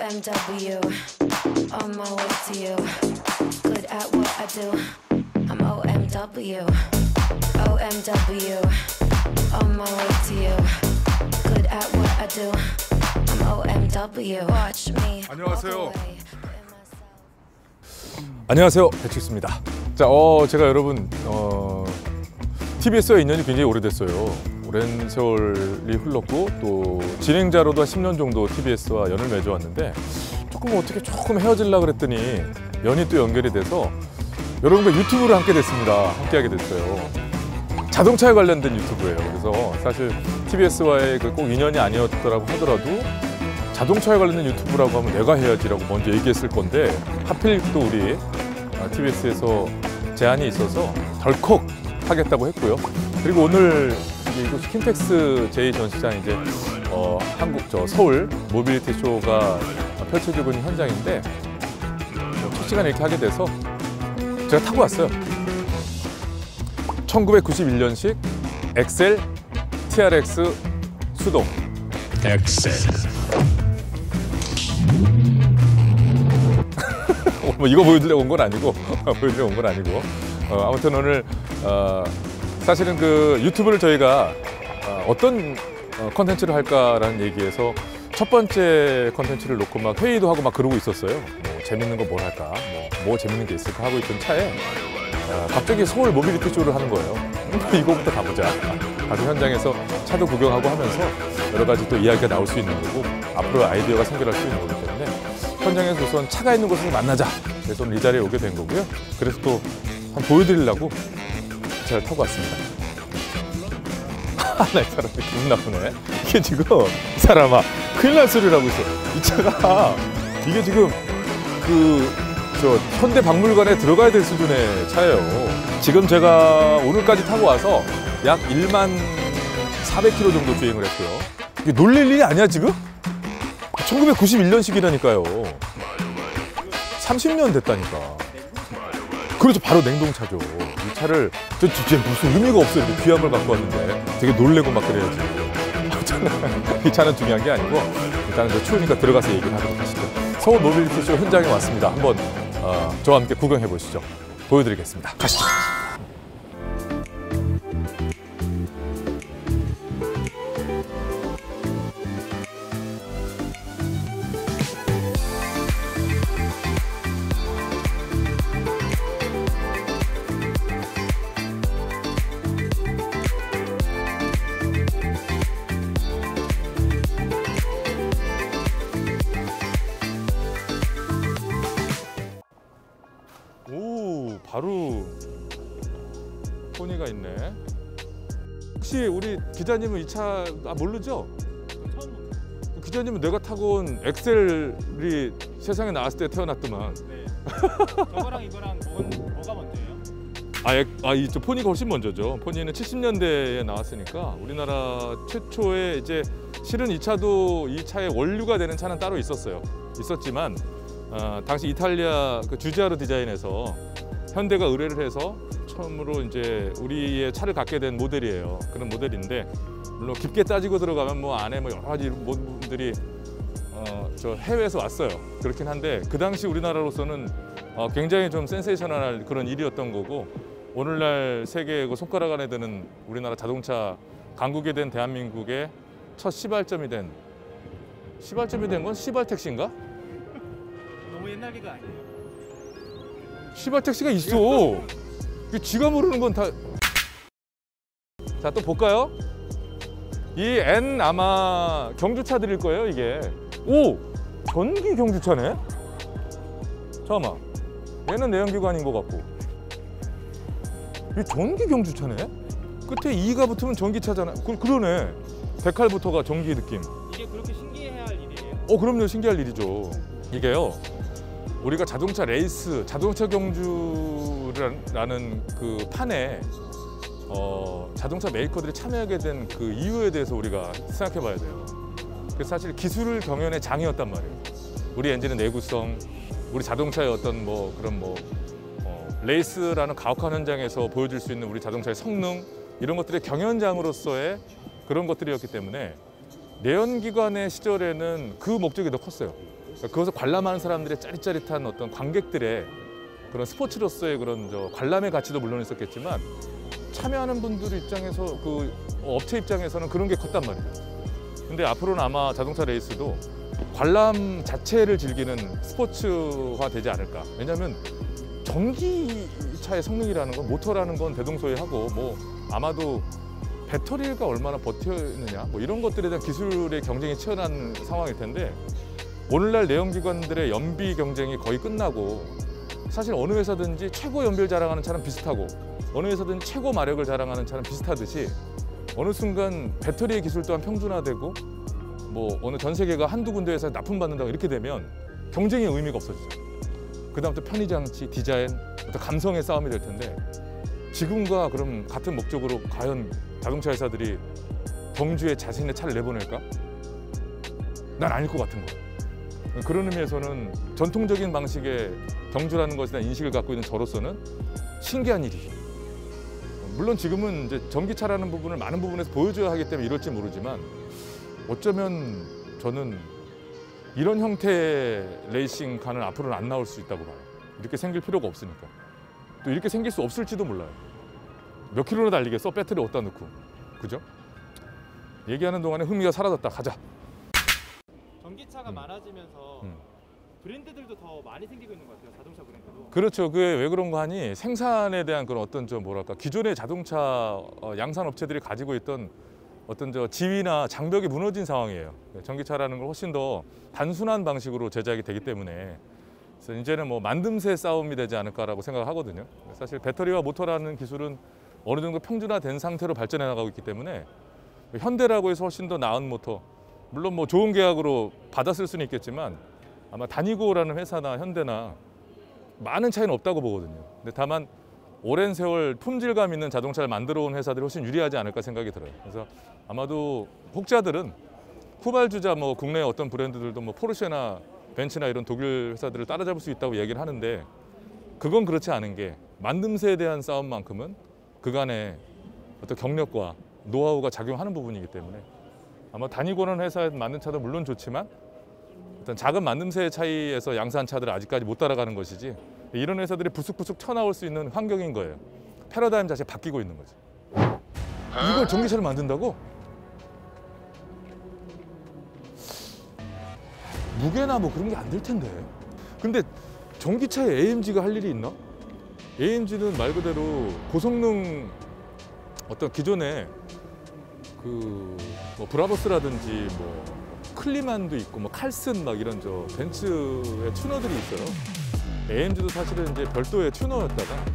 OMW, on my way to you. Good at what I do. I'm OMW, OMW, on my way to you. Good at what I do. I'm OMW. Watch me. 안녕하세요. 안녕하세요, 배치수입니다. 자, 제가 여러분 TBS와 인연이 굉장히 오래됐어요. 오랜 세월이 흘렀고 또 진행자로도 한 10년 정도 TBS와 연을 맺어왔는데 조금 헤어지려고 그랬더니 연이 또 연결이 돼서 여러분과 유튜브를 함께 하게 됐어요. 자동차에 관련된 유튜브예요. 그래서 사실 TBS와의 꼭 인연이 아니었더라고 하더라도 자동차에 관련된 유튜브라고 하면 내가 해야지라고 먼저 얘기했을 건데 하필 또 우리 TBS에서 제안이 있어서 덜컥 하겠다고 했고요. 그리고 오늘 이곳 킨텍스 제2전시장 이제 서울 모빌리티 쇼가 펼쳐지고 있는 현장인데 첫 시간에 이렇게 하게 돼서 제가 타고 왔어요. 1991년식 엑셀 TRX 수동. 엑셀. 뭐 이거 보여드리려고 온 건 아니고 아무튼 오늘 사실은 그 유튜브를 저희가 어떤 컨텐츠를 할까라는 얘기에서 첫 번째 컨텐츠를 놓고 막 회의도 하고 막 그러고 있었어요. 뭐 재밌는 거 뭘 할까, 뭐 재밌는 게 있을까 하고 있던 차에 갑자기 서울 모빌리티 쇼를 하는 거예요. 이거부터 가보자. 가서 현장에서 차도 구경하고 하면서 여러 가지 또 이야기가 나올 수 있는 거고 앞으로 아이디어가 생겨날 수 있는 거기 때문에 현장에서 우선 차가 있는 곳에서 만나자. 그래서 오늘 이 자리에 오게 된 거고요. 그래서 또 한번 보여드리려고 제가 타고 왔습니다. 이 사람이 기분 나쁘네. 이게 지금 이 사람아 큰일 날 소리를 하고 있어. 이 차가 이게 지금 현대 박물관에 들어가야 될 수준의 차예요. 지금 제가 오늘까지 타고 와서 약 1만 400km 정도 주행을 했고요. 이게 놀릴 일이 아니야 지금? 1991년식이라니까요. 30년 됐다니까. 그렇죠, 바로 냉동차죠. 이 차를 진짜 무슨 의미가 없어요. 이렇게 귀한 걸 갖고 왔는데 되게 놀래고 막 그래야지. 이 차는 중요한 게 아니고 일단은 추우니까 들어가서 얘기를 하도록 하시죠. 서울 모빌리티 쇼 현장에 왔습니다. 한번 저와 함께 구경해 보시죠. 보여드리겠습니다. 가시죠. 오, 바로 포니가 있네. 혹시 우리 기자님은 이 차 모르죠? 처음. 기자님은 내가 타고 온 엑셀이 세상에 나왔을 때 태어났더만. 네. 저거랑 이거랑 뭐가 먼저예요? 이 포니가 훨씬 먼저죠. 포니는 70년대에 나왔으니까 우리나라 최초의 이제 실은 이 차의 원류가 되는 차는 따로 있었지만 당시 이탈리아 주지아로 디자인에서 현대가 의뢰를 해서 처음으로 이제 우리의 차를 갖게 된 모델이에요. 그런 모델인데 물론 깊게 따지고 들어가면 뭐 안에 뭐 여러 가지 분들이 저 해외에서 왔어요. 그렇긴 한데 그 당시 우리나라로서는 굉장히 좀 센세이셔널한 그런 일이었던 거고 오늘날 세계 손가락 안에 드는 우리나라 자동차 강국이 된 대한민국의 첫 시발점이 된 건 시발택시인가? 너무 옛날 개그 아니에요? 시발택시가 있어. 쥐가 모르는 건 다. 자, 또 볼까요? 이 N 아마 경주차들일 거예요, 이게. 오! 전기 경주차네? 잠깐만. 얘는 내연기관 아닌 것 같고. 이 전기 경주차네? 끝에 2가 붙으면 전기차잖아. 그러네. 데칼부터가 전기 느낌. 이게 그렇게 신기해야 할 일이에요? 그럼요. 신기할 일이죠. 이게요. 우리가 자동차 레이스, 자동차 경주라는 그 판에 자동차 메이커들이 참여하게 된 그 이유에 대해서 우리가 생각해 봐야 돼요. 그래서 사실 기술 경연의 장이었단 말이에요. 우리 엔진의 내구성, 우리 자동차의 어떤 레이스라는 가혹한 현장에서 보여줄 수 있는 우리 자동차의 성능 이런 것들의 경연장으로서의 그런 것들이었기 때문에 내연기관의 시절에는 그 목적이 더 컸어요. 그러니까 그것을 관람하는 사람들의 짜릿짜릿한 어떤 관객들의 그런 스포츠로서의 그런 관람의 가치도 물론 있었겠지만 참여하는 분들 입장에서 그 업체 입장에서는 그런 게 컸단 말이에요. 근데 앞으로는 아마 자동차 레이스도 관람 자체를 즐기는 스포츠화 되지 않을까. 왜냐하면 전기차의 성능이라는 건 모터라는 건 대동소이하고 뭐 아마도 배터리가 얼마나 버티느냐 뭐 이런 것들에 대한 기술의 경쟁이 치열한 상황일 텐데 오늘날 내연기관들의 연비 경쟁이 거의 끝나고 사실 어느 회사든지 최고 연비를 자랑하는 차는 비슷하고 어느 회사든지 최고 마력을 자랑하는 차는 비슷하듯이 어느 순간 배터리의 기술 또한 평준화되고 뭐 어느 전 세계가 한두 군데에서 납품받는다고 이렇게 되면 경쟁의 의미가 없어지죠. 그다음부터 편의장치, 디자인, 어떤 감성의 싸움이 될 텐데 지금과 그럼 같은 목적으로 과연 자동차 회사들이 경주에 자신의 차를 내보낼까? 난 아닐 것 같은 거예요. 그런 의미에서는 전통적인 방식의 경주라는 것에 대한 인식을 갖고 있는 저로서는 신기한 일이죠. 물론 지금은 이제 전기차라는 부분을 많은 부분에서 보여줘야 하기 때문에 이럴지 모르지만 어쩌면 저는 이런 형태의 레이싱카는 앞으로는 안 나올 수 있다고 봐요. 이렇게 생길 필요가 없으니까. 또 이렇게 생길 수 없을지도 몰라요. 몇 킬로나 달리겠어? 배터리 어디다 넣고. 그죠? 얘기하는 동안에 흥미가 사라졌다. 가자. 전기차가 많아지면서 브랜드들도 더 많이 생기고 있는 것 같아요. 자동차 브랜드도. 그렇죠. 그게 왜 그런 거 하니 생산에 대한 그런 어떤 뭐랄까 기존의 자동차 양산 업체들이 가지고 있던 어떤 지위나 장벽이 무너진 상황이에요. 전기차라는 걸 훨씬 더 단순한 방식으로 제작이 되기 때문에 그래서 이제는 뭐 만듦새 싸움이 되지 않을까라고 생각을 하거든요. 사실 배터리와 모터라는 기술은 어느 정도 평준화된 상태로 발전해 나가고 있기 때문에 현대라고 해서 훨씬 더 나은 모터, 물론 뭐 좋은 계약으로 받았을 수는 있겠지만 아마 다니고라는 회사나 현대나 많은 차이는 없다고 보거든요. 근데 다만 오랜 세월 품질감 있는 자동차를 만들어 온 회사들이 훨씬 유리하지 않을까 생각이 들어요. 그래서 아마도 혹자들은 후발주자 뭐 국내 어떤 브랜드들도 뭐 포르쉐나 벤츠나 이런 독일 회사들을 따라잡을 수 있다고 얘기를 하는데 그건 그렇지 않은 게 만듦새에 대한 싸움만큼은 그간의 어떤 경력과 노하우가 작용하는 부분이기 때문에 아마 다니고는 회사에 만든 차도 물론 좋지만 어떤 작은 만듦새의 차이에서 양산 차들을 아직까지 못 따라가는 것이지 이런 회사들이 부숙부숙 튀어나올 수 있는 환경인 거예요. 패러다임 자체가 바뀌고 있는 거지. 이걸 전기차를 만든다고? 무게나 뭐 그런 게 안 될 텐데. 근데 전기차에 AMG가 할 일이 있나? AMG는 말 그대로 고성능 어떤 기존의 뭐 브라보스라든지 뭐 클리만도 있고 뭐 칼슨 막 이런 벤츠의 튜너들이 있어요. AMG도 사실은 이제 별도의 튜너였다가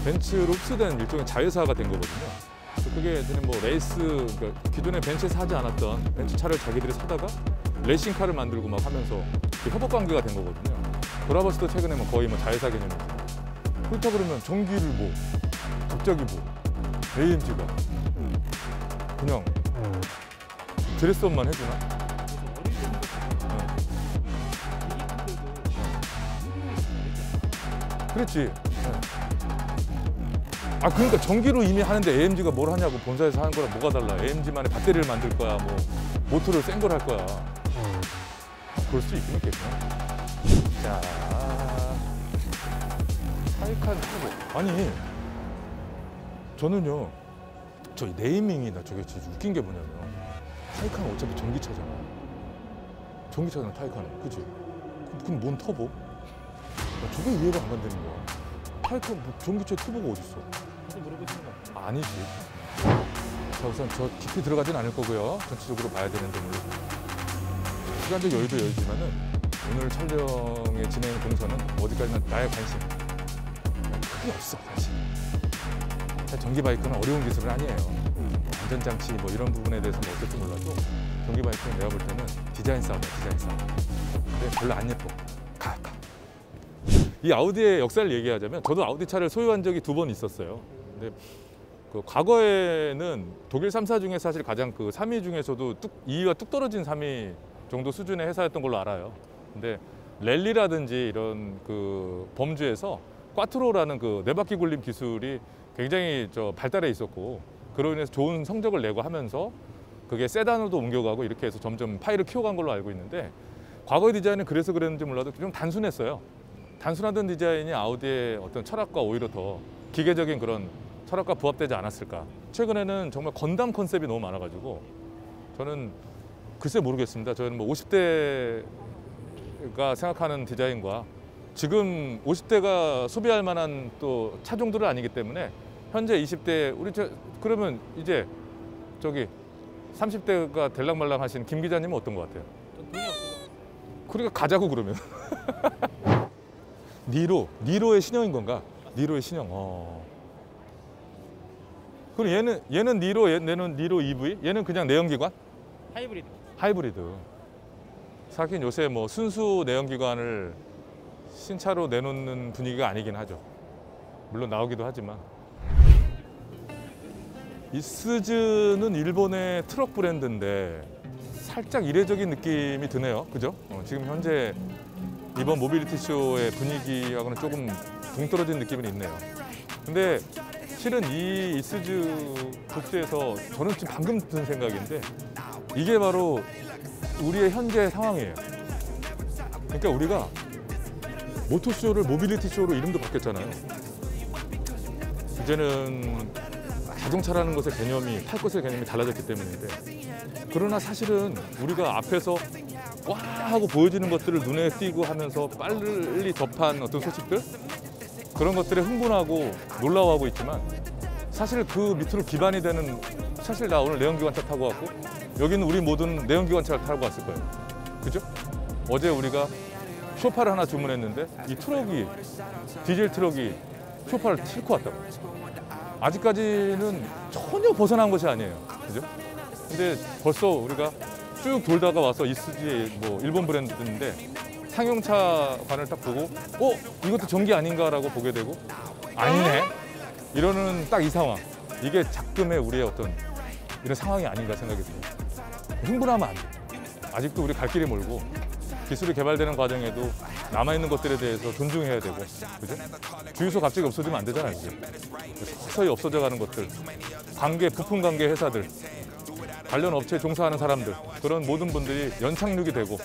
벤츠로 흡수된 일종의 자회사가 된 거거든요. 그래서 그게 뭐 레이스, 그러니까 기존에 벤츠에서 하지 않았던 벤츠 차를 자기들이 사다가 레이싱카를 만들고 막 하면서 협업 관계가 된 거거든요. 브라보스도 최근에 뭐 거의 뭐 자회사 개념이죠. 그렇다 그러면 전기를 뭐 갑자기 뭐 AMG가 그냥 드레스업만 해주나? 그렇지. 아 그러니까 전기로 이미 하는데 AMG가 뭘 하냐고. 본사에서 하는 거랑 뭐가 달라. AMG만의 배터리를 만들 거야, 뭐 모터를 센 걸 할 거야. 그럴 수 있긴 있겠구나. 자, 타이칸 투보. 아니 저는요, 저희 네이밍이 나 저게 진짜 웃긴 게 뭐냐면 타이칸은 어차피 전기차잖아. 전기차잖아 타이칸은, 그치? 그럼 뭔 터보? 저게 이해가 안 간다는 거야. 타이칸 뭐 전기차 터보가 어딨어? 한번 물어보시는 거 아니지. 자, 우선 저 깊이 들어가진 않을 거고요. 전체적으로 봐야 되는데 물론 시간적 여유도 여유지만은 오늘 촬영의 진행 동선은 어디까지나 나의 관심 크게 없어 사실. 사실 전기 바이크는 어려운 기술은 아니에요. 안전장치 뭐 이런 부분에 대해서는 어떨지 몰라도 전기 바이크는 내가 볼 때는 디자인 싸움이야, 디자인 싸움. 근데 별로 안 예뻐. 가. 이 아우디의 역사를 얘기하자면 저도 아우디 차를 소유한 적이 2번 있었어요. 근데 그 과거에는 독일 3사 중에 사실 가장 그 3위 중에서도 2위가 뚝 떨어진 3위 정도 수준의 회사였던 걸로 알아요. 근데 랠리라든지 이런 그 범주에서 꽈트로라는 그 4바퀴 굴림 기술이 굉장히 발달해 있었고 그로 인해서 좋은 성적을 내고 하면서 그게 세단으로도 옮겨가고 이렇게 해서 점점 파이를 키워간 걸로 알고 있는데 과거의 디자인은 그래서 그랬는지 몰라도 좀 단순했어요. 단순하던 디자인이 아우디의 어떤 철학과 오히려 더 기계적인 그런 철학과 부합되지 않았을까. 최근에는 정말 건담 컨셉이 너무 많아가지고 저는 글쎄 모르겠습니다. 저는 뭐 50대가 생각하는 디자인과 지금 50대가 소비할 만한 또 차종들은 아니기 때문에 현재 20대 우리 그러면 이제 저기 30대가 될랑말랑 하신 김 기자님은 어떤 것 같아요? 돈이 없어서. 그러니까 가자고 그러면. 니로의 신형인 건가? 니로의 신형. 그럼 얘는 니로, 얘는 니로 EV? 얘는 그냥 내연기관? 하이브리드. 하이브리드. 사실 요새 뭐 순수 내연기관을 신차로 내놓는 분위기가 아니긴 하죠. 물론 나오기도 하지만. 이스즈는 일본의 트럭 브랜드인데 살짝 이례적인 느낌이 드네요. 그죠? 지금 현재 이번 모빌리티 쇼의 분위기하고는 조금 동떨어진 느낌은 있네요. 근데 실은 이 이스즈 부스에서 저는 지금 방금 든 생각인데 이게 바로 우리의 현재 상황이에요. 그러니까 우리가 모토쇼를 모빌리티 쇼로 이름도 바뀌었잖아요. 이제는 자동차라는 것의 개념이, 탈 것의 개념이 달라졌기 때문인데 그러나 사실은 우리가 앞에서 와 하고 보여지는 것들을 눈에 띄고 하면서 빨리 접한 어떤 소식들 그런 것들에 흥분하고 놀라워하고 있지만 사실 그 밑으로 기반이 되는 사실 나 오늘 내연기관차 타고 왔고 여기는 우리 모두는 내연기관차를 타고 왔을 거예요. 그죠? 어제 우리가 쇼파를 하나 주문했는데 이 트럭이 디젤 트럭이 쇼파를 싣고 왔다고. 아직까지는 전혀 벗어난 것이 아니에요. 그죠? 근데 벌써 우리가 쭉 돌다가 와서 이스즈의 뭐 일본 브랜드인데 상용차관을 딱 보고 이것도 전기 아닌가라고 보게 되고 아니네 이러는 딱 이 상황. 이게 작금의 우리의 어떤 이런 상황이 아닌가 생각이 듭니다. 흥분하면 안 돼. 아직도 우리 갈 길이 멀고 기술이 개발되는 과정에도 남아있는 것들에 대해서 존중해야 되고, 그죠? 주유소 갑자기 없어지면 안 되잖아요, 이제. 서서히 없어져 가는 것들, 부품 관계 회사들, 관련 업체에 종사하는 사람들, 그런 모든 분들이 연착륙이 되고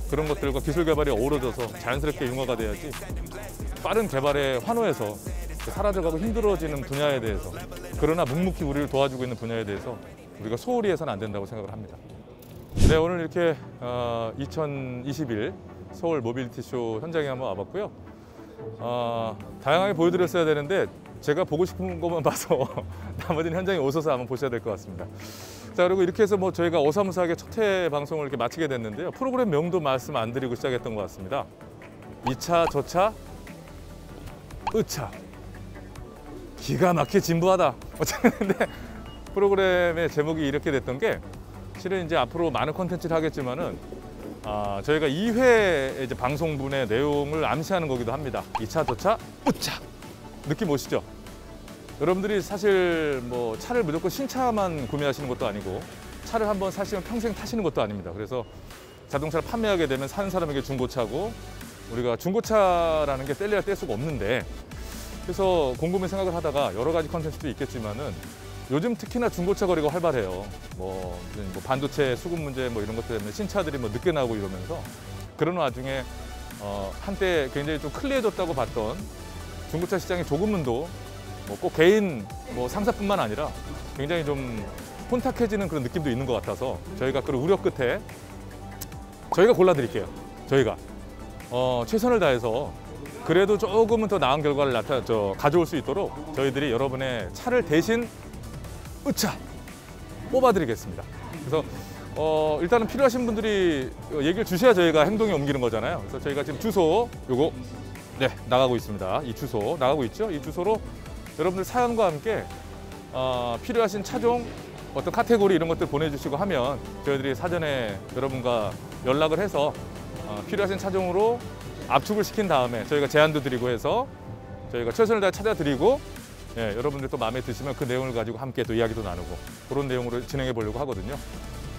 그런 것들과 기술 개발이 어우러져서 자연스럽게 융화가 돼야지 빠른 개발에 환호해서 사라져가고 힘들어지는 분야에 대해서 그러나 묵묵히 우리를 도와주고 있는 분야에 대해서 우리가 소홀히 해서는 안 된다고 생각을 합니다. 네, 오늘 이렇게 2021 서울 모빌리티 쇼 현장에 한번 와봤고요. 다양하게 보여드렸어야 되는데 제가 보고 싶은 것만 봐서 나머지는 현장에 오셔서 한번 보셔야 될 것 같습니다. 자, 그리고 이렇게 해서 뭐 저희가 어사무사하게 첫 회 방송을 이렇게 마치게 됐는데요. 프로그램 명도 말씀 안 드리고 시작했던 것 같습니다. 2차, 저차, 으차. 기가 막히게 진부하다. 어쨌든 프로그램의 제목이 이렇게 됐던 게 실은 이제 앞으로 많은 콘텐츠를 하겠지만은 저희가 2회 이제 방송분의 내용을 암시하는 거기도 합니다. 2차, 저차, 우차. 느낌 오시죠? 여러분들이 사실 뭐 차를 무조건 신차만 구매하시는 것도 아니고 차를 한번 사시면 평생 타시는 것도 아닙니다. 그래서 자동차를 판매하게 되면 사는 사람에게 중고차고 우리가 중고차라는 게 뗄래야 뗄 수가 없는데 그래서 곰곰이 생각을 하다가 여러 가지 컨텐츠도 있겠지만은 요즘 특히나 중고차 거래가 활발해요. 뭐 반도체 수급 문제 뭐 이런 것 때문에 신차들이 뭐 늦게 나오고 이러면서 그런 와중에 한때 굉장히 좀 클리어졌다고 봤던 중고차 시장의 조금은도 뭐 꼭 개인 뭐 상사뿐만 아니라 굉장히 좀 혼탁해지는 그런 느낌도 있는 것 같아서 저희가 그런 우려 끝에 저희가 골라드릴게요. 저희가 최선을 다해서 그래도 조금은 더 나은 결과를 가져올 수 있도록 저희들이 여러분의 차를 대신 으차 뽑아드리겠습니다. 그래서 일단은 필요하신 분들이 얘기를 주셔야 저희가 행동에 옮기는 거잖아요. 그래서 저희가 지금 주소 요거 나가고 있습니다. 이 주소 나가고 있죠. 이 주소로 여러분들 사연과 함께 필요하신 차종 어떤 카테고리 이런 것들 보내주시고 하면 저희들이 사전에 여러분과 연락을 해서 필요하신 차종으로 압축을 시킨 다음에 저희가 제안도 드리고 해서 저희가 최선을 다해 찾아드리고 여러분들 또 마음에 드시면 그 내용을 가지고 함께 또 이야기도 나누고 그런 내용으로 진행해 보려고 하거든요.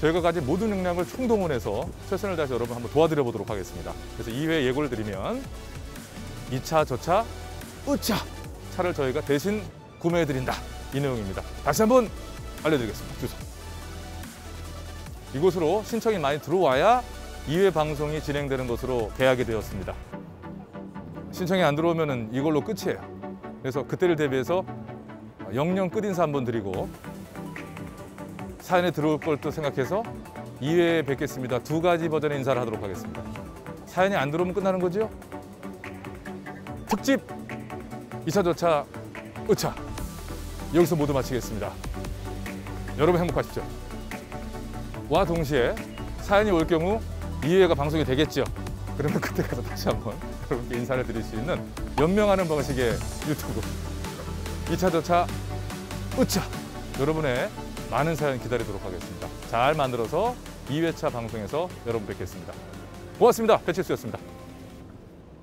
저희가 가진 모든 역량을 총동원해서 최선을 다해서 여러분 한번 도와드려 보도록 하겠습니다. 그래서 2회 예고를 드리면 2차, 저차, 으차 차를 저희가 대신 구매해 드린다 이 내용입니다. 다시 한번 알려드리겠습니다. 주소 이곳으로 신청이 많이 들어와야 2회 방송이 진행되는 것으로 계약이 되었습니다. 신청이 안 들어오면 이걸로 끝이에요. 그래서 그때를 대비해서 영영 끝인사 한번 드리고 사연에 들어올 걸 또 생각해서 2회에 뵙겠습니다. 2가지 버전의 인사를 하도록 하겠습니다. 사연이 안 들어오면 끝나는 거죠? 특집 2차 저차 으차 여기서 모두 마치겠습니다. 여러분 행복하십시오. 와 동시에 사연이 올 경우 2회가 방송이 되겠죠. 그러면 그때 가서 다시 한번 여러분께 인사를 드릴 수 있는 연명하는 방식의 유튜브 2차 저차 으차 여러분의 많은 사연 기다리도록 하겠습니다. 잘 만들어서 2회차 방송에서 여러분 뵙겠습니다. 고맙습니다. 배칠수였습니다.